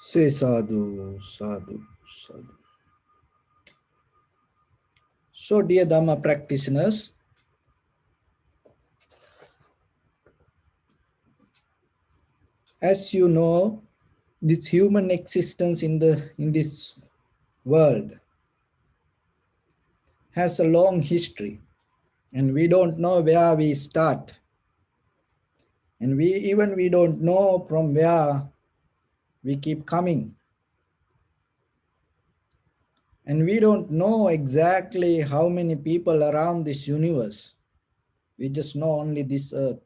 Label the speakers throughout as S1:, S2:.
S1: Say sadhu, sadhu, sadhu. So, dear Dharma practitioners, as you know, this human existence in this world has a long history, and we don't know where we start, and we don't know from where we keep coming, and we don't know exactly how many people around this universe. We just know only this earth,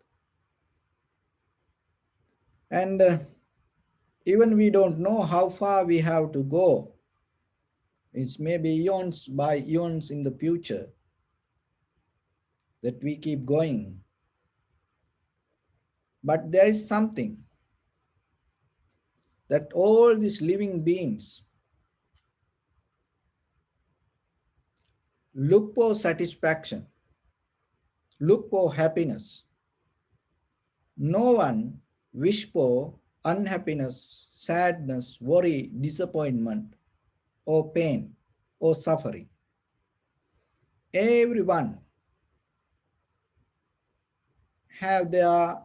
S1: and even we don't know how far we have to go. It's maybe eons by eons in the future that we keep going. But there is something that all these living beings look for: satisfaction, look for happiness. No one wish for unhappiness, sadness, worry, disappointment, or pain, or suffering. Everyone have their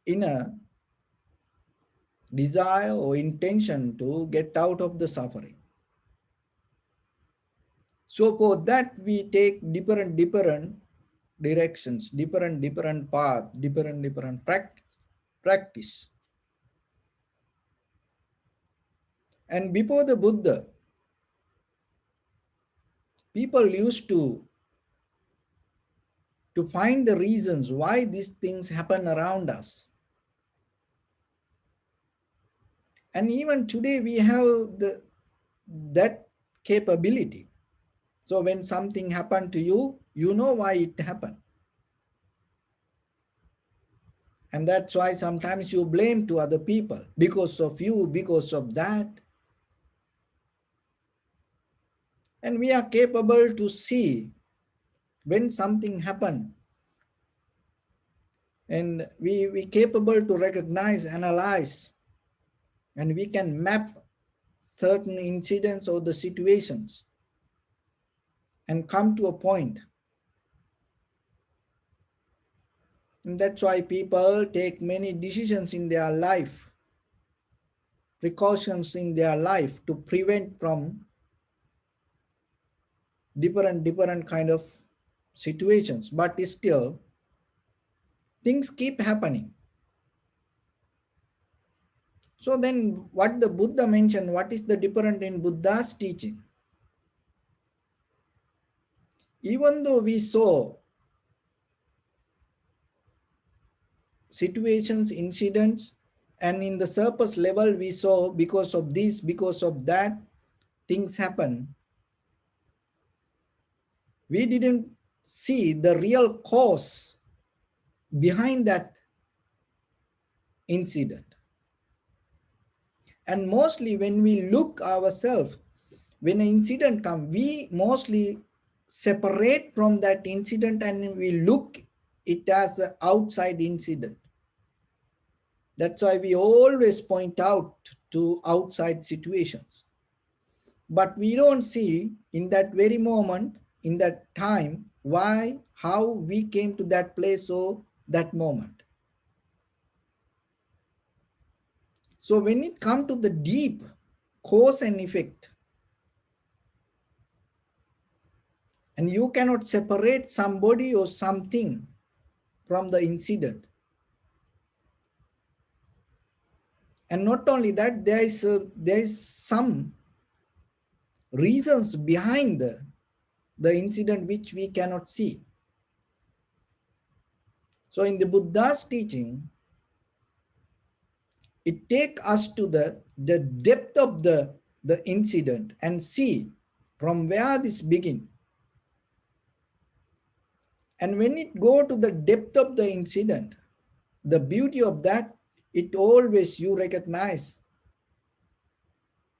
S1: inner desire or intention to get out of the suffering. So for that we take different directions, different path, different practice. And before the Buddha, people used to find the reasons why these things happen around us. And even today we have that capability. So when something happened to you, you know why it happened. And that's why sometimes you blame to other people, because of you, because of that. And we are capable to see when something happened, and we capable to recognize, analyze, and we can map certain incidents or the situations and come to a point. And that's why people take many decisions in their life, precautions in their life, to prevent from different kind of situations. But still things keep happening. So then what the Buddha mentioned, what is the difference in Buddha's teaching? Even though we saw situations, incidents, and in the surface level we saw because of this, because of that, things happen, we didn't see the real cause behind that incident. And mostly when we look ourselves, when an incident comes, we mostly separate from that incident and we look it as an outside incident. That's why we always point out to outside situations. But we don't see in that very moment, in that time, why, how we came to that place or that moment. So when it comes to the deep cause and effect, and you cannot separate somebody or something from the incident. And not only that, there is some reasons behind the incident which we cannot see. So in the Buddha's teaching, it takes us to the depth of the incident and see from where this begins. And when it go to the depth of the incident, the beauty of that, it always you recognize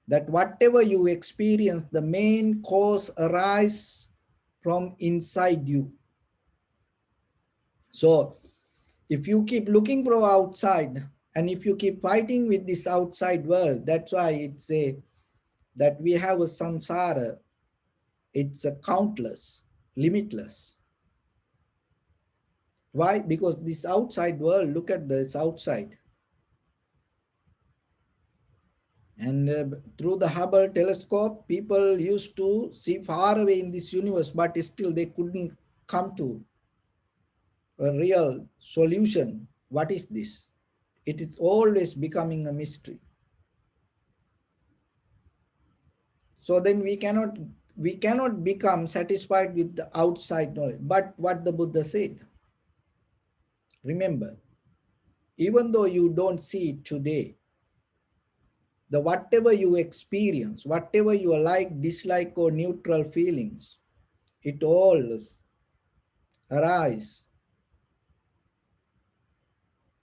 S1: that whatever you experience, the main cause arises from inside you. So if you keep looking from outside And if you keep fighting with this outside world, that's why it's a that we have a samsara. It's a countless, limitless. Why? Because this outside world, look at this outside. And through the Hubble telescope, people used to see far away in this universe, but still they couldn't come to a real solution. What is this? It is always becoming a mystery. So then we cannot become satisfied with the outside knowledge. But what the Buddha said, remember, even though you don't see it today, the whatever you experience, whatever you like, dislike, or neutral feelings, it all arise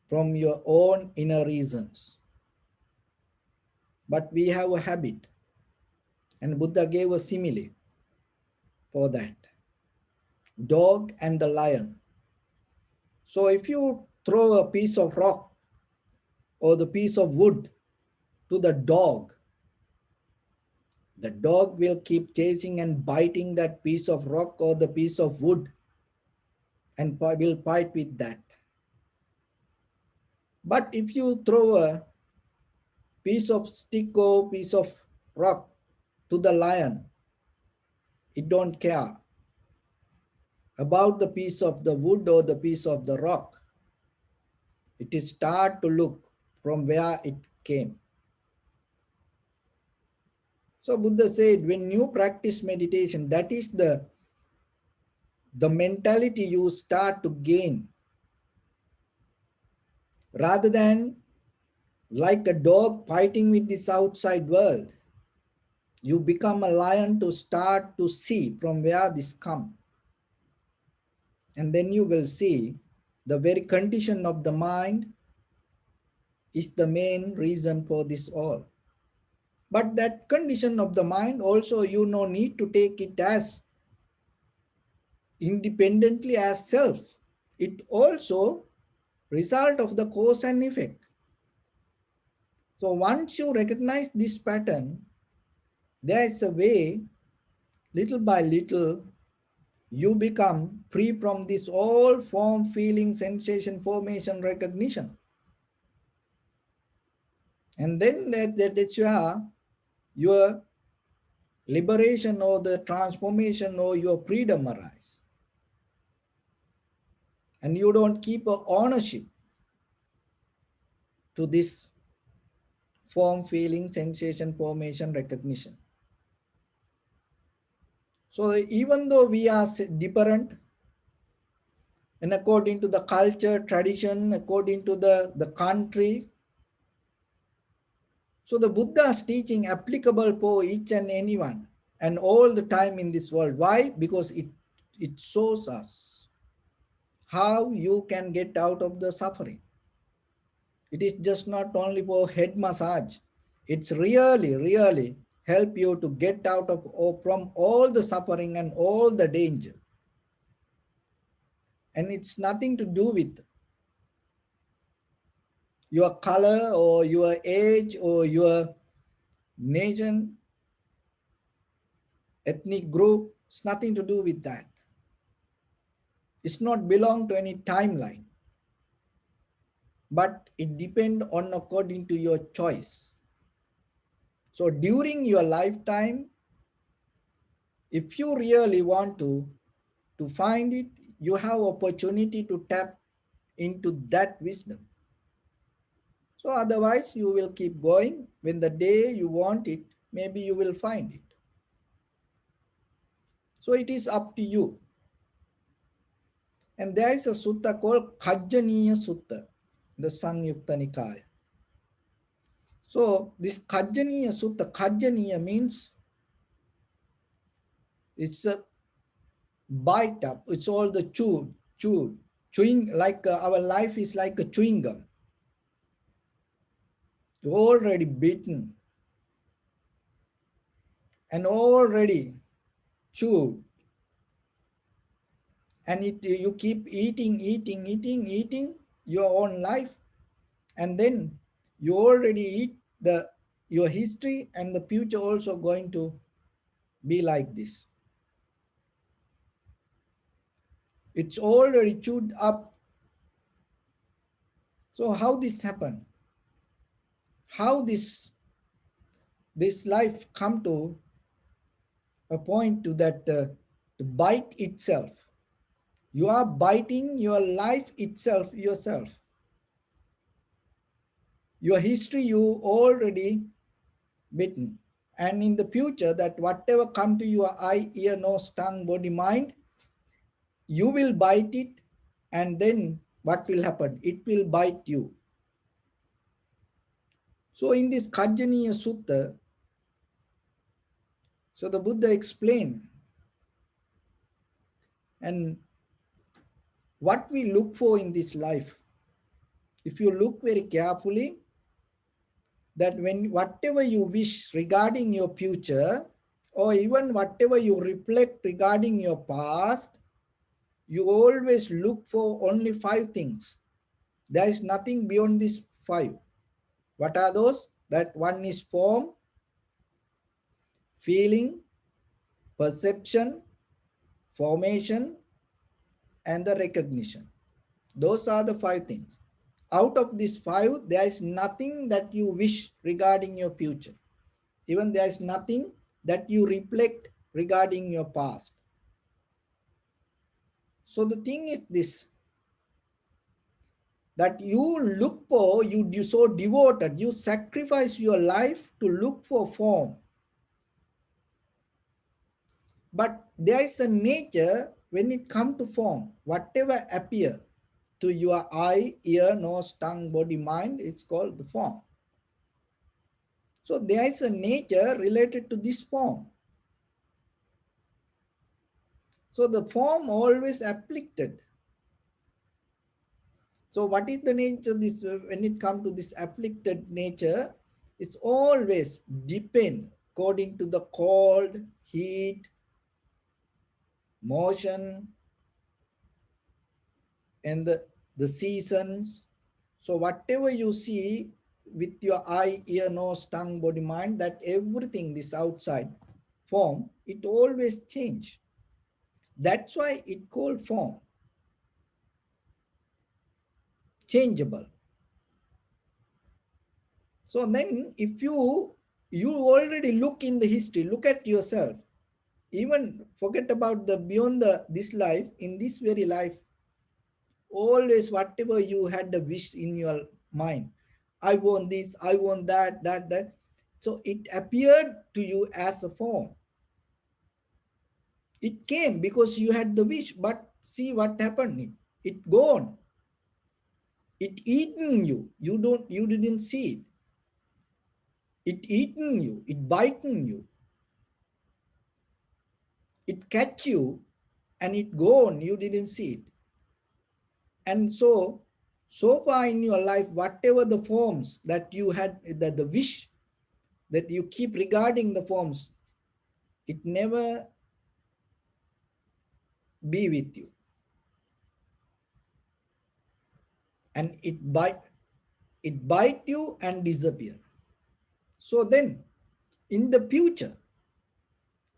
S1: from your own inner reasons. But we have a habit, and Buddha gave a simile for that. Dog and the lion. So if you throw a piece of rock or the piece of wood to the dog will keep chasing and biting that piece of rock or the piece of wood and will fight with that. But if you throw a piece of stick or piece of rock to the lion, it don't care about the piece of the wood or the piece of the rock. It is start to look from where it came. So Buddha said, when you practice meditation, that is the mentality you start to gain. Rather than like a dog fighting with this outside world, you become a lion to start to see from where this come. And then you will see the very condition of the mind is the main reason for this all. But that condition of the mind also, you no need to take it as independently as self. It also result of the cause and effect. So once you recognize this pattern, there is a way, little by little, you become free from this all form, feeling, sensation, formation, recognition. And then that's your liberation or the transformation or your freedom arise. And you don't keep a ownership to this form, feeling, sensation, formation, recognition. So even though we are different, and according to the culture, tradition, according to the country, so the Buddha's teaching applicable for each and anyone and all the time in this world. Why? Because it shows us how you can get out of the suffering. It is just not only for head massage. It's really help you to get out of or from all the suffering and all the danger. And it's nothing to do with your color or your age or your nation, ethnic group. It's nothing to do with that. It's not belong to any timeline, but it depends on according to your choice. So during your lifetime, if you really want to find it, you have opportunity to tap into that wisdom. So otherwise you will keep going. When the day you want it, maybe you will find it. So it is up to you. And there is a sutta called Kajjaniya Sutta, the Samyutta Nikaya. So this Kajjaniya Sutta, Kajjaniya means it's a bite up. It's all the chewing, like our life is like a chewing gum. You're already beaten and already chewed. And you keep eating your own life. And then you already eat the your history, and the future also going to be like this. It's already chewed up. So how this happen? How this life come to a point to that to bite itself? You are biting your life itself yourself. Your history you already bitten. And in the future, that whatever come to your eye, ear, nose, tongue, body, mind, you will bite it, and then what will happen? It will bite you. So in this Kajaniya Sutta, so the Buddha explained, and what we look for in this life. If you look very carefully, that when whatever you wish regarding your future, or even whatever you reflect regarding your past, you always look for only 5 things. There is nothing beyond these 5. What are those? That one is form, feeling, perception, formation, and the recognition. Those are the 5 things. Out of these 5, there is nothing that you wish regarding your future. Even there is nothing that you reflect regarding your past. So the thing is this, that you look for, you so devoted, you sacrifice your life to look for form. But there is a nature when it comes to form, whatever appear to your eye, ear, nose, tongue, body, mind, it's called the form. So there is a nature related to this form. So the form always afflicted. So what is the nature this when it comes to this afflicted nature? It's always depend according to the cold, heat, motion, and the seasons. So whatever you see with your eye, ear, nose, tongue, body, mind, that everything this outside form, it always change. That's why it called form, changeable. So then if you already look in the history, look at yourself, even forget about the beyond this life, in this very life, always whatever you had the wish in your mind, I want this, I want that. So it appeared to you as a form. It came because you had the wish, but see what happened. It gone. It eaten you. You didn't see it. It eaten you. It bitten you. It catch you, and it gone. You didn't see it. And so far in your life, whatever the forms that you had, the wish that you keep regarding the forms, it never be with you. And it bite you and disappear. So then, in the future,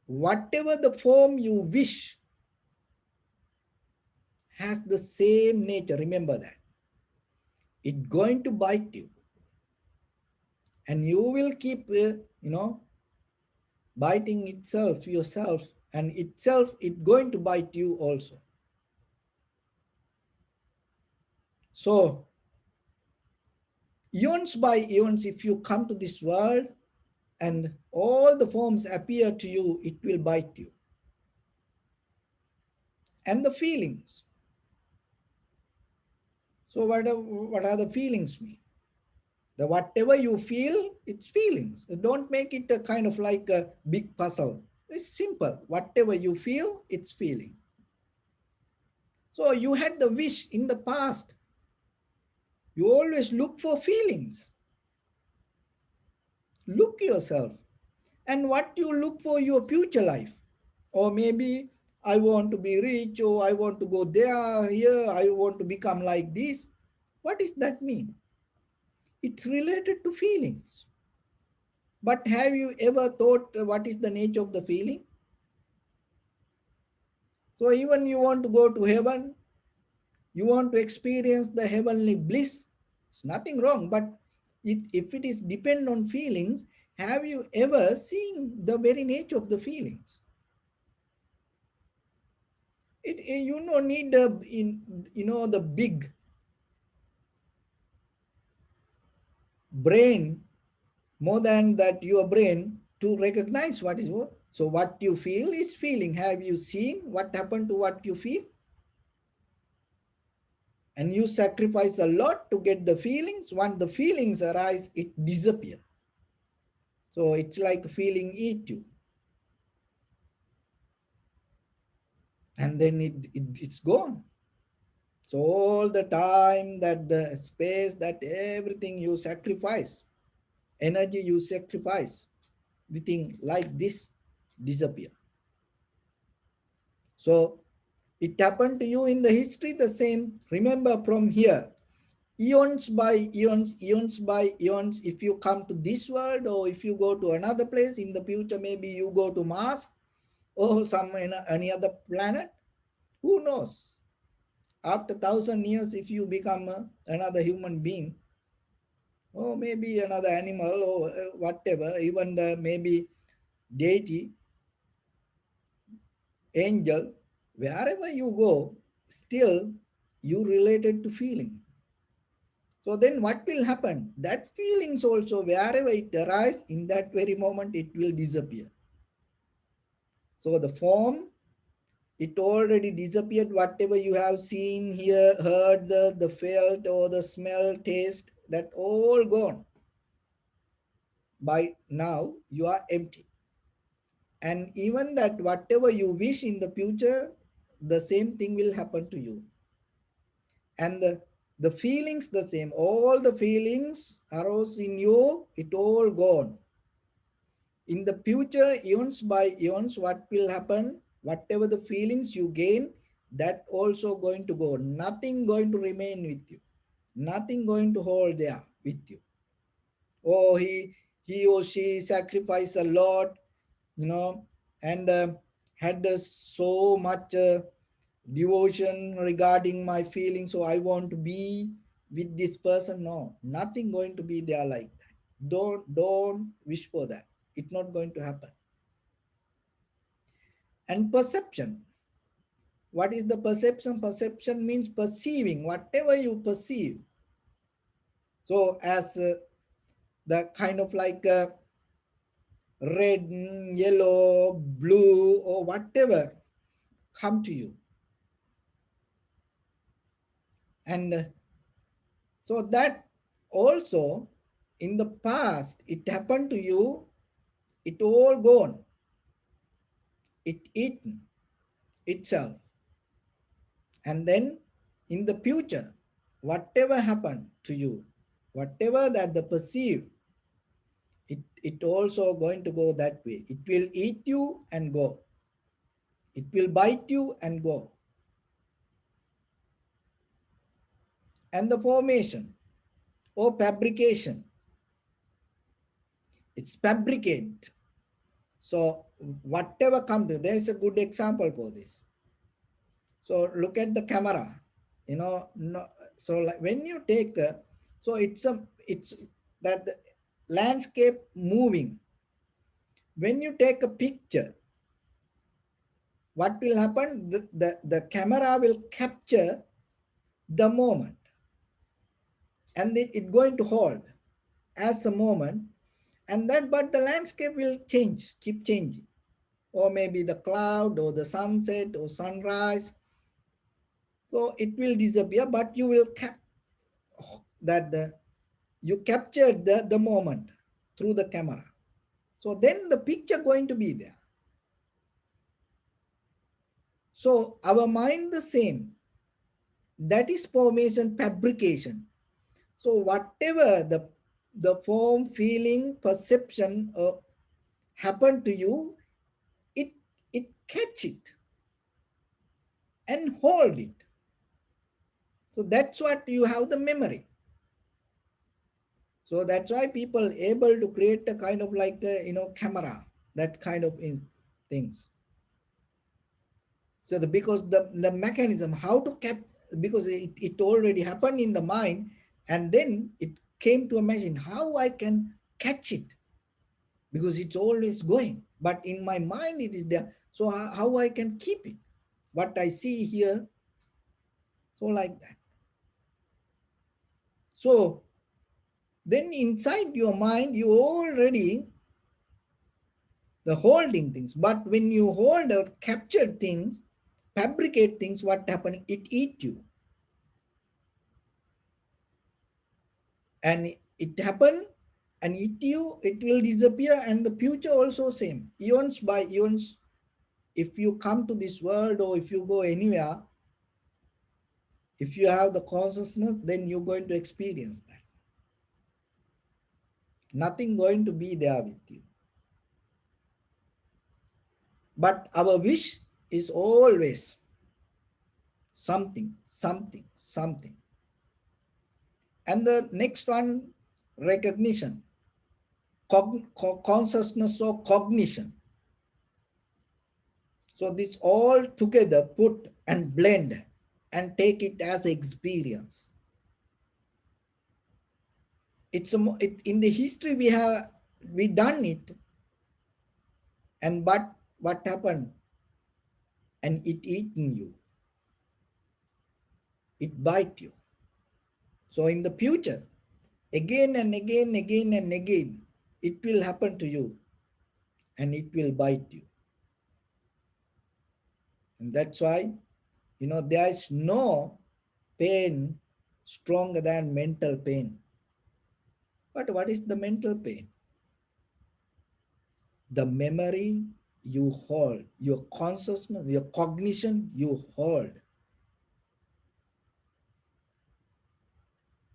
S1: whatever the form you wish has the same nature. Remember that. It's going to bite you. And you will keep, biting itself, yourself, and itself, it's going to bite you also. So, eons by eons, if you come to this world and all the forms appear to you, it will bite you. And the feelings. So, what are the feelings mean? The whatever you feel, it's feelings. Don't make it a kind of like a big puzzle. It's simple. Whatever you feel, it's feeling. So you had the wish in the past. You always look for feelings. Look yourself. And what you look for your future life. Or maybe I want to be rich, or I want to go there, here, I want to become like this. What does that mean? It's related to feelings. But have you ever thought what is the nature of the feeling? So even you want to go to heaven, you want to experience the heavenly bliss, it's nothing wrong. But if it is depend on feelings, have you ever seen the very nature of the feelings? You don't need the big brain, more than that your brain, to recognize what is what. So what you feel is feeling. Have you seen what happened to what you feel? And you sacrifice a lot to get the feelings. Once the feelings arise, it disappear. So it's like feeling eat you, and then it's gone. So all the time, that the space, that everything you sacrifice, energy you sacrifice, the thing like this disappear. So it happened to you in the history the same. Remember, from here, eons by eons, eons by eons, if you come to this world, or if you go to another place in the future, maybe you go to Mars or any other planet, who knows? After 1,000 years, if you become another human being, or maybe another animal, or whatever, even the maybe deity, angel, wherever you go, still you related to feeling. So then what will happen? That feelings also, wherever it arises, in that very moment, it will disappear. So the form, it already disappeared. Whatever you have seen, here, heard, the felt, or the smell, taste, that all gone. By now, you are empty. And even that whatever you wish in the future, the same thing will happen to you. And the feelings the same. All the feelings arose in you, it all gone. In the future, eons by eons, what will happen? Whatever the feelings you gain, that also going to go. Nothing going to remain with you. Nothing going to hold there with you. Oh, he or she sacrificed a lot, and had so much devotion regarding my feelings, so I want to be with this person. No, nothing going to be there like that. Don't wish for that. It's not going to happen. And perception, what is the perception? Perception means perceiving whatever you perceive. So as the kind of like red, yellow, blue, or whatever come to you. And so that also, in the past, it happened to you, it all gone, it eaten itself. And then in the future, whatever happened to you, whatever that the perceive, it also going to go that way. It will eat you and go. It will bite you and go. And the formation or fabrication, it's fabricate. So whatever come to, there's a good example for this. So look at the camera, no, so like when you take so it's that the landscape moving. When you take a picture, what will happen? The camera will capture the moment, and it going to hold as a moment, and that, but the landscape will change, keep changing, or maybe the cloud or the sunset or sunrise. So it will disappear, but you will that you captured the moment through the camera. So then the picture going to be there. So our mind the same. That is formation, fabrication. So whatever the form, feeling, perception happen to you, it catch it and hold it. So that's what you have the memory. So that's why people able to create a kind of like camera, that kind of things. So because the mechanism how to cap, because it already happened in the mind, and then it came to imagine how I can catch it, because it's always going. But in my mind it is there. So how I can keep it? What I see here, so like that. So then inside your mind you already the holding things. But when you hold or capture things, fabricate things, what happen? It eat you. And it happen and eat you, it will disappear, and the future also same. Eons by eons, if you come to this world or if you go anywhere, if you have the consciousness, then you're going to experience that. Nothing going to be there with you. But our wish is always something, something, something. And the next one, recognition, consciousness or cognition. So this all together put and blend and take it as experience. In the history we done it, and but what happened? And it eaten you, it bite you. So in the future, again and again, again and again, it will happen to you, and it will bite you. And that's why, there is no pain stronger than mental pain. But what is the mental pain? The memory you hold, your consciousness, your cognition you hold.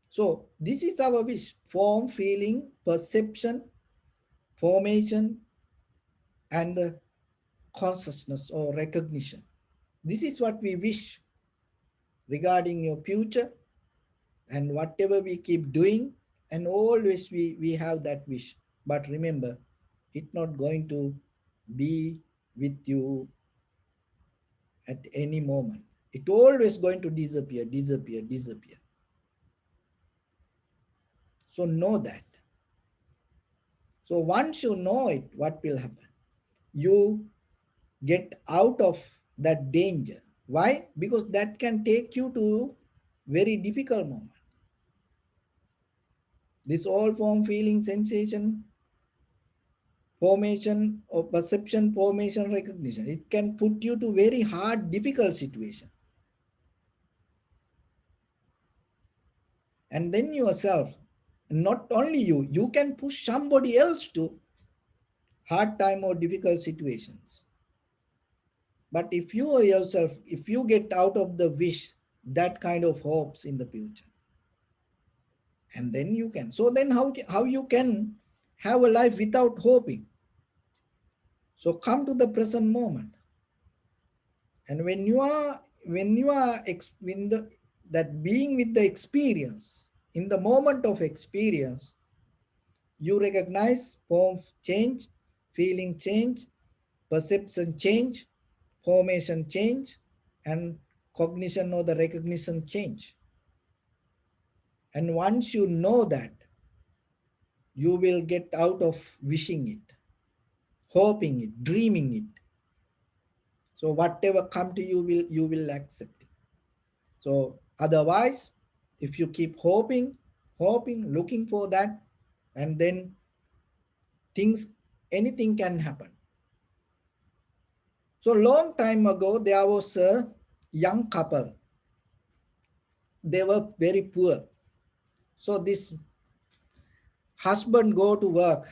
S1: So this is our wish: form, feeling, perception, formation, and consciousness or recognition. This is what we wish regarding your future, and whatever we keep doing, and always we have that wish. But remember, it's not going to be with you at any moment. It always going to disappear, disappear, disappear. So know that. So once you know it, what will happen? You get out of that danger. Why? Because that can take you to very difficult moment. This all form, feeling, sensation, formation or perception, formation, recognition. It can put you to very hard, difficult situation. And then yourself, not only you can push somebody else to hard time or difficult situations. But if you yourself, if you get out of the wish, that kind of hopes in the future, and then you can. So then how you can have a life without hoping? So come to the present moment. And when the that being with the experience, in the moment of experience, you recognize form change, feeling change, perception change, formation change, and cognition or the recognition change. And once you know that, you will get out of wishing it, hoping it, dreaming it. So whatever come to you, you will accept it. So otherwise, if you keep hoping, looking for that, and then things, anything can happen. So long time ago, there was a young couple. They were very poor. So this husband go to work,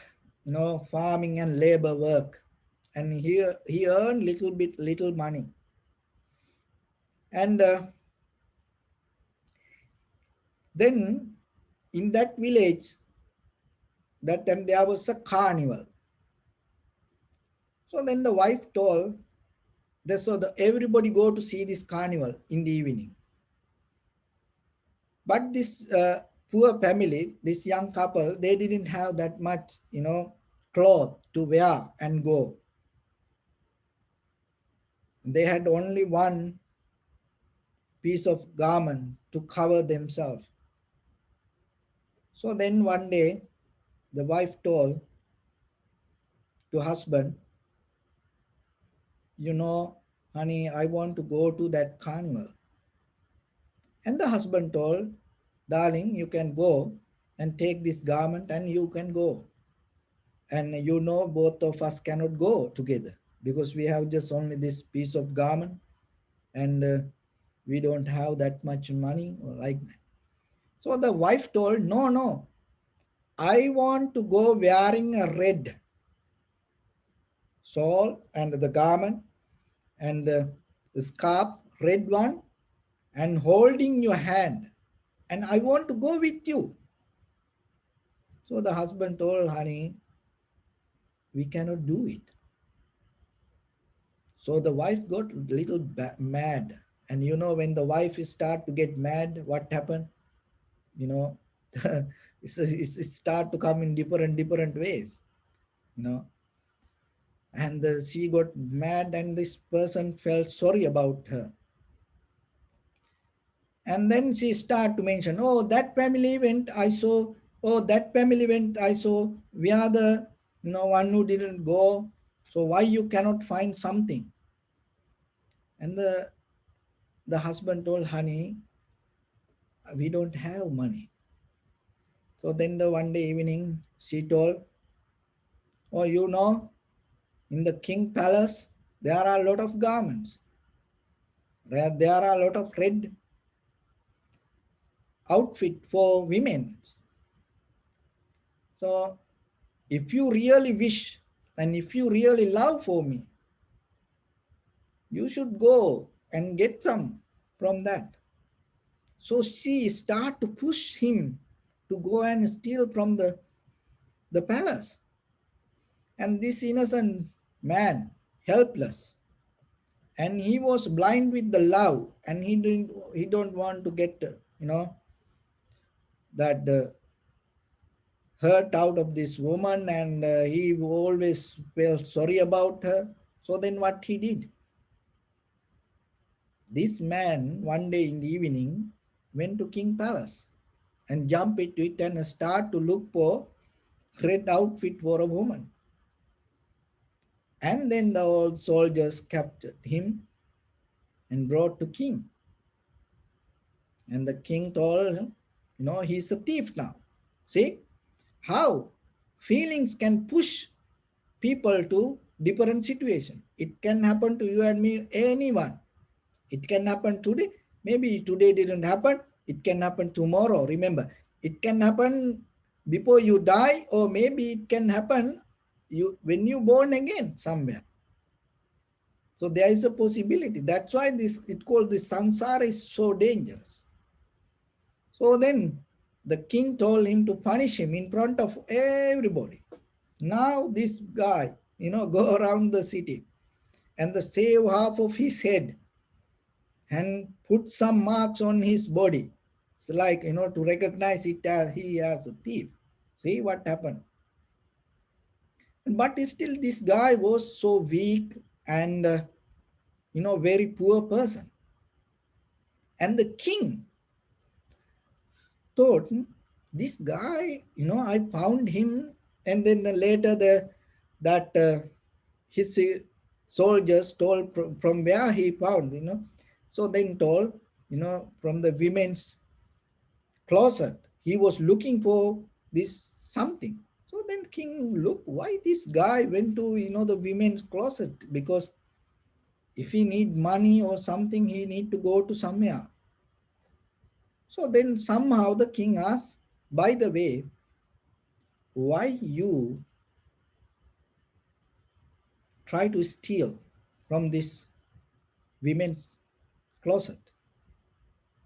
S1: farming and labor work, and he earned little money. And then in that village, that time there was a carnival. So then the wife told that everybody go to see this carnival in the evening. But this poor family, this young couple, they didn't have that much, cloth to wear and go. They had only one piece of garment to cover themselves. So then one day, the wife told to husband, honey, I want to go to that carnival. And the husband told, darling, you can go and take this garment and you can go. And both of us cannot go together because we have just only this piece of garment, and we don't have that much money or like that. So the wife told, no, no, I want to go wearing a red shawl and the garment and the scarf, red one, and holding your hand. And I want to go with you. So the husband told, honey, we cannot do it. So the wife got a little mad. And when the wife start to get mad, what happened? You know, it start to come in different ways, you know. And she got mad and this person felt sorry about her. And then she start to mention, oh, that family went, I saw, oh, that family went, I saw, we are the, one who didn't go. So why you cannot find something? And the husband told, honey, we don't have money. So then the one day evening, she told, oh, in the king palace, there are a lot of garments. There are a lot of red outfit for women. So if you really wish and if you really love for me, you should go and get some from that. So she start to push him to go and steal from the palace. And this innocent man, helpless, and he was blind with the love, and he don't want to get that hurt out of this woman, and he always felt sorry about her. So then what he did, this man one day in the evening went to king palace and jumped into it and start to look for red outfit for a woman. And then the old soldiers captured him and brought to king. And the king told him, he's a thief now. See how feelings can push people to different situation. It can happen to you and me, anyone. It can happen today. Maybe today didn't happen. It can happen tomorrow. Remember, it can happen before you die, or maybe it can happen when you born again somewhere. So there is a possibility. That's why it called the Samsara is so dangerous. So then the king told him to punish him in front of everybody. Now this guy, go around the city and shave half of his head and put some marks on his body. It's like, to recognize it as he as a thief. See what happened. But still this guy was so weak and, very poor person. And the king thought, this guy, I found him, and then later that his soldiers told from where he found, so then told, from the women's closet, he was looking for this something. So then king look, why this guy went to, the women's closet? Because if he need money or something, he need to go to somewhere. So then somehow the king asked, by the way, why you try to steal from this women's closet?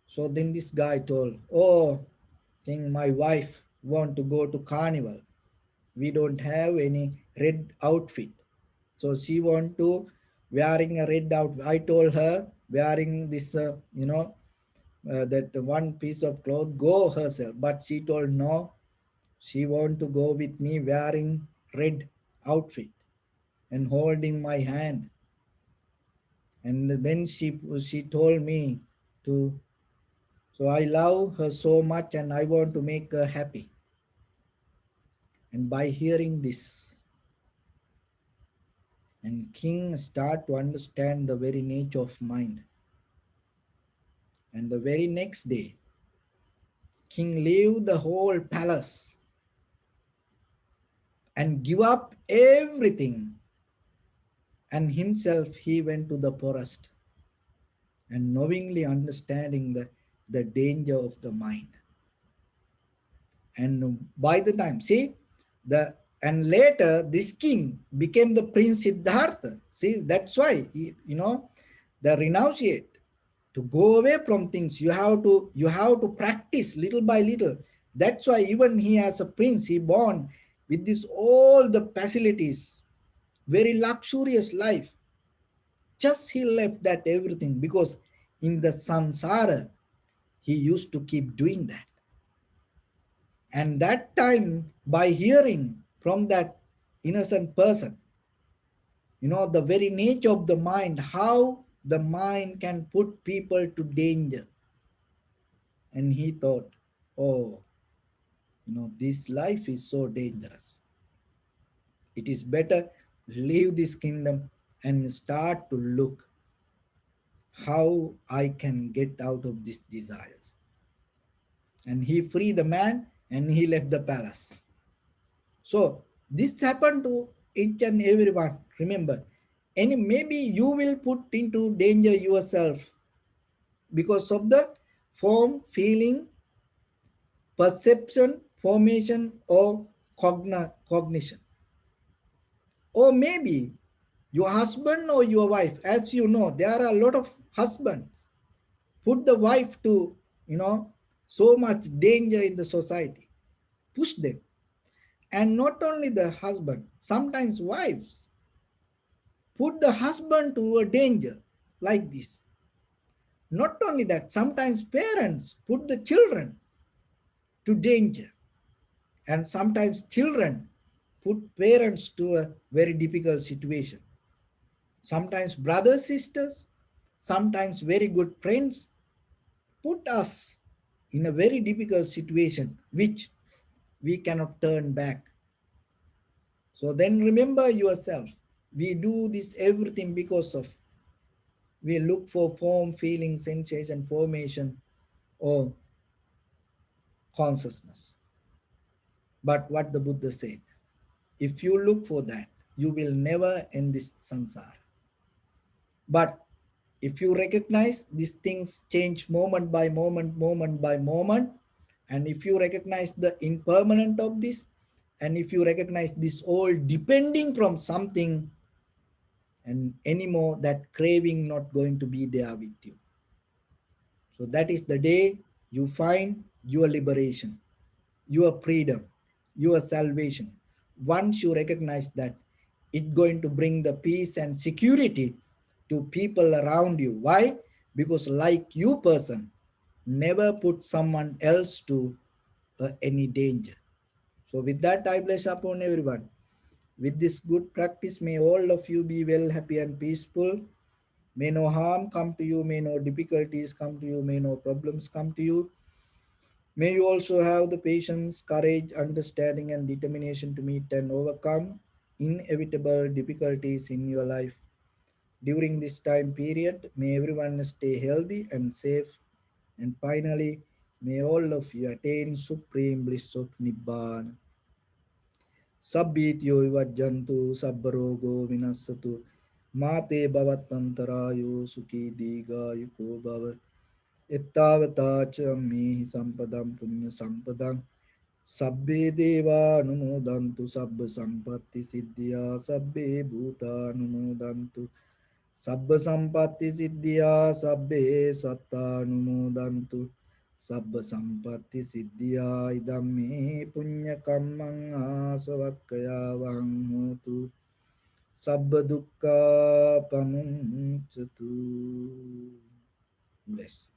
S1: So then this guy told, oh, king, my wife want to go to carnival. We don't have any red outfit. So she want to wearing a red outfit. I told her wearing this, that one piece of cloth, go herself. But she told no, she want to go with me wearing red outfit and holding my hand. And then she told me to, so I love her so much and I want to make her happy. And by hearing this, and king start to understand the very nature of mind. And the very next day, king leave the whole palace and give up everything, and himself he went to the forest and knowingly understanding the danger of the mind. And by the time, see, the and later this king became the prince Siddhartha. See, that's why the renunciate to go away from things. You have to practice little by little. That's why even he as a prince, he born with this all the facilities, very luxurious life. Just he left that everything because in the samsara he used to keep doing that. And that time, by hearing from that innocent person, the very nature of the mind, how the mind can put people to danger. And he thought, oh, this life is so dangerous. It is better leave this kingdom and start to look how I can get out of these desires. And he freed the man and he left the palace. So this happened to each and everyone. Remember, any maybe you will put into danger yourself because of the form, feeling, perception, formation, or cognition. Or maybe your husband or your wife, as you know, there are a lot of husbands put the wife to, so much danger in the society, push them. And not only the husband, sometimes wives put the husband to a danger like this. Not only that, sometimes parents put the children to danger, and sometimes children put parents to a very difficult situation. Sometimes brothers, sisters, sometimes very good friends put us in a very difficult situation which we cannot turn back. So then remember yourself. We do this everything because of we look for form, feeling, sensation, formation, or consciousness. But what the Buddha said, if you look for that, you will never end this samsara. But if you recognize these things change moment by moment, moment by moment, and if you recognize the impermanent of this, and if you recognize this all depending from something, and anymore that craving not going to be there with you. So that is the day you find your liberation, your freedom, your salvation. Once you recognize that, it's going to bring the peace and security to people around you. Why? Because like you person, never put someone else to any danger. So with that, I bless upon everyone. With this good practice, may all of you be well, happy and peaceful. May no harm come to you, may no difficulties come to you, may no problems come to you. May you also have the patience, courage, understanding, and determination to meet and overcome inevitable difficulties in your life. During this time period, may everyone stay healthy and safe. And finally, may all of you attain supreme bliss of Nibbana. Sabbityo vivajjantu sabbarogo vinassatu mate bhavatantarayo sukhi digayuko bhava ettavata cha mehi sampadam punya sampadam sabbe deva anumodantu sabba sampatti siddhya sabbe bhuta anumodantu sabba sampatti siddhya sabbe satta anumodantu sabba sampatti siddhya idamme punya kammang asavakkaya vang hotu sabba dukkha pamuncatu. Bless.